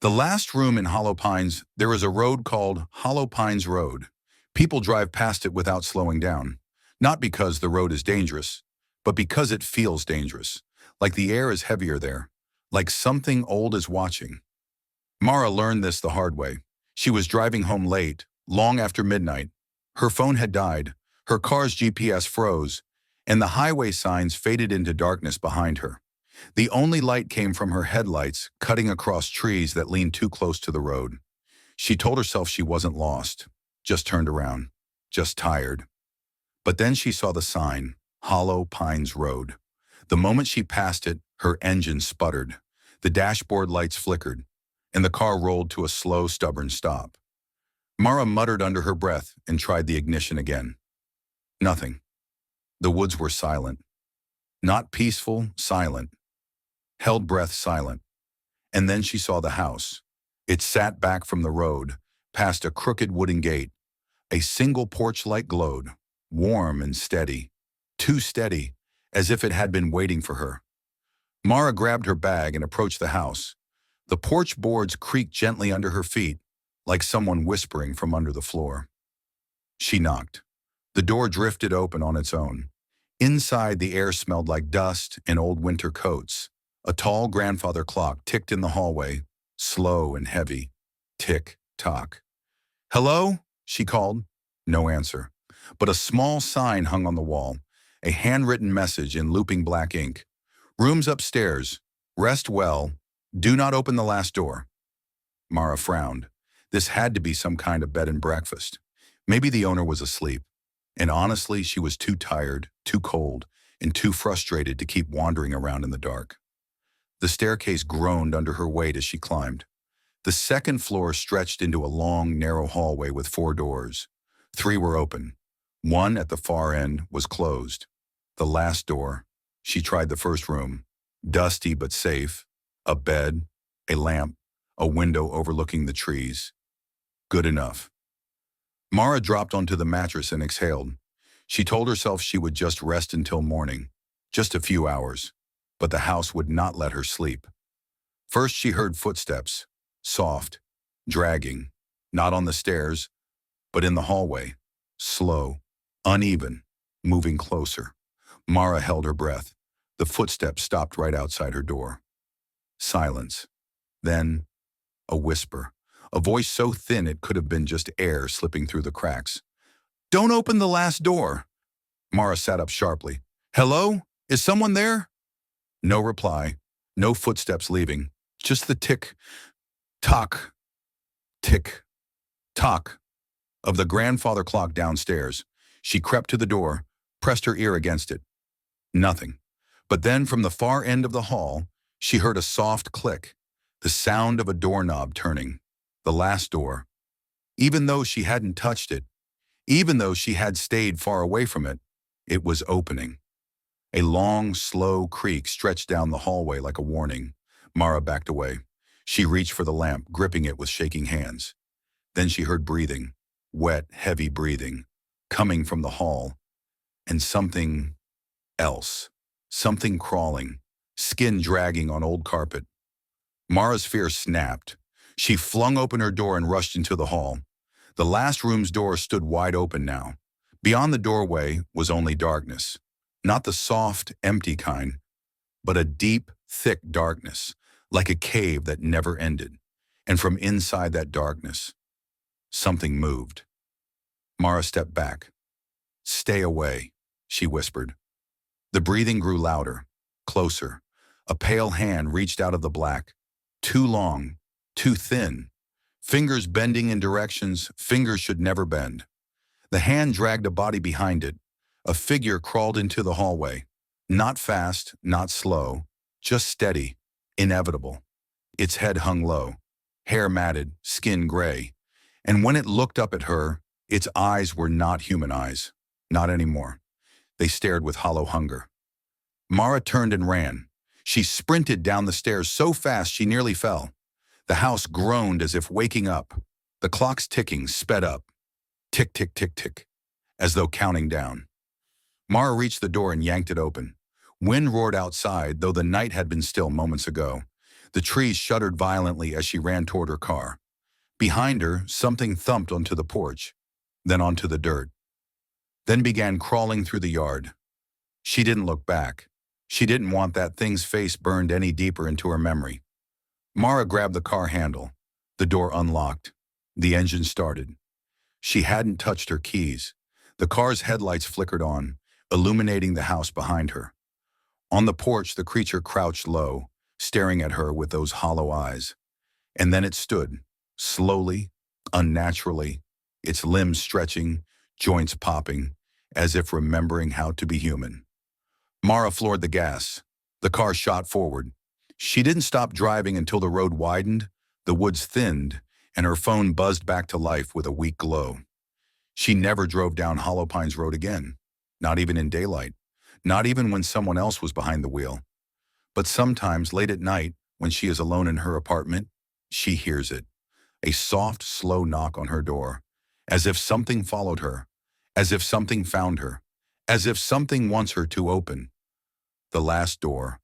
The last room in Hollow Pines, there is a road called Hollow Pines Road. People drive past it without slowing down. Not because the road is dangerous, but because it feels dangerous. Like the air is heavier there. Like something old is watching. Mara learned this the hard way. She was driving home late, long after midnight. Her phone had died, her car's GPS froze, and the highway signs faded into darkness behind her. The only light came from her headlights, cutting across trees that leaned too close to the road. She told herself she wasn't lost, just turned around, just tired. But then she saw the sign, Hollow Pines Road. The moment she passed it, her engine sputtered. The dashboard lights flickered, and the car rolled to a slow, stubborn stop. Mara muttered under her breath and tried the ignition again. Nothing. The woods were silent. Not peaceful, silent. Held breath, silent. And then she saw the house. It sat back from the road, past a crooked wooden gate. A single porch light glowed, warm and steady. Too steady, as if it had been waiting for her. Mara grabbed her bag and approached the house. The porch boards creaked gently under her feet, like someone whispering from under the floor. She knocked. The door drifted open on its own. Inside, the air smelled like dust and old winter coats. A tall grandfather clock ticked in the hallway, slow and heavy. Tick, tock. "Hello?" she called. No answer. But a small sign hung on the wall, a handwritten message in looping black ink. "Rooms upstairs. Rest well. Do not open the last door." Mara frowned. This had to be some kind of bed and breakfast. Maybe the owner was asleep. And honestly, she was too tired, too cold, and too frustrated to keep wandering around in the dark. The staircase groaned under her weight as she climbed. The second floor stretched into a long, narrow hallway with 4 doors. 3 were open. One at the far end was closed. The last door. She tried the first room. Dusty but safe. A bed, a lamp, a window overlooking the trees. Good enough. Mara dropped onto the mattress and exhaled. She told herself she would just rest until morning. Just a few hours. But the house would not let her sleep. First she heard footsteps. Soft. Dragging. Not on the stairs, but in the hallway. Slow. Uneven. Moving closer. Mara held her breath. The footsteps stopped right outside her door. Silence. Then, a whisper. A voice so thin it could have been just air slipping through the cracks. "Don't open the last door." Mara sat up sharply. "Hello? Is someone there?" No reply. No footsteps leaving. Just the tick, tock, tick, tock of the grandfather clock downstairs. She crept to the door, pressed her ear against it. Nothing. But then from the far end of the hall, she heard a soft click, the sound of a doorknob turning. The last door. Even though she hadn't touched it, even though she had stayed far away from it, it was opening. A long, slow creak stretched down the hallway like a warning. Mara backed away. She reached for the lamp, gripping it with shaking hands. Then she heard breathing, wet, heavy breathing, coming from the hall. And something else. Something crawling, skin dragging on old carpet. Mara's fear snapped. She flung open her door and rushed into the hall. The last room's door stood wide open now. Beyond the doorway was only darkness. Not the soft, empty kind, but a deep, thick darkness, like a cave that never ended. And from inside that darkness, something moved. Mara stepped back. "Stay away," she whispered. The breathing grew louder, closer. A pale hand reached out of the black. Too long, too thin. Fingers bending in directions fingers should never bend. The hand dragged a body behind it. A figure crawled into the hallway. Not fast, not slow, just steady, inevitable. Its head hung low, hair matted, skin gray. And when it looked up at her, its eyes were not human eyes. Not anymore. They stared with hollow hunger. Mara turned and ran. She sprinted down the stairs so fast she nearly fell. The house groaned as if waking up. The clock's ticking sped up. Tick, tick, tick, tick, as though counting down. Mara reached the door and yanked it open. Wind roared outside, though the night had been still moments ago. The trees shuddered violently as she ran toward her car. Behind her, something thumped onto the porch, then onto the dirt, then began crawling through the yard. She didn't look back. She didn't want that thing's face burned any deeper into her memory. Mara grabbed the car handle. The door unlocked. The engine started. She hadn't touched her keys. The car's headlights flickered on, illuminating the house behind her. On the porch, the creature crouched low, staring at her with those hollow eyes. And then it stood, slowly, unnaturally, its limbs stretching, joints popping, as if remembering how to be human. Mara floored the gas. The car shot forward. She didn't stop driving until the road widened, the woods thinned, and her phone buzzed back to life with a weak glow. She never drove down Hollow Pines Road again, not even in daylight, not even when someone else was behind the wheel. But sometimes, late at night, when she is alone in her apartment, she hears it, a soft, slow knock on her door, as if something followed her, as if something found her, as if something wants her to open. The last door,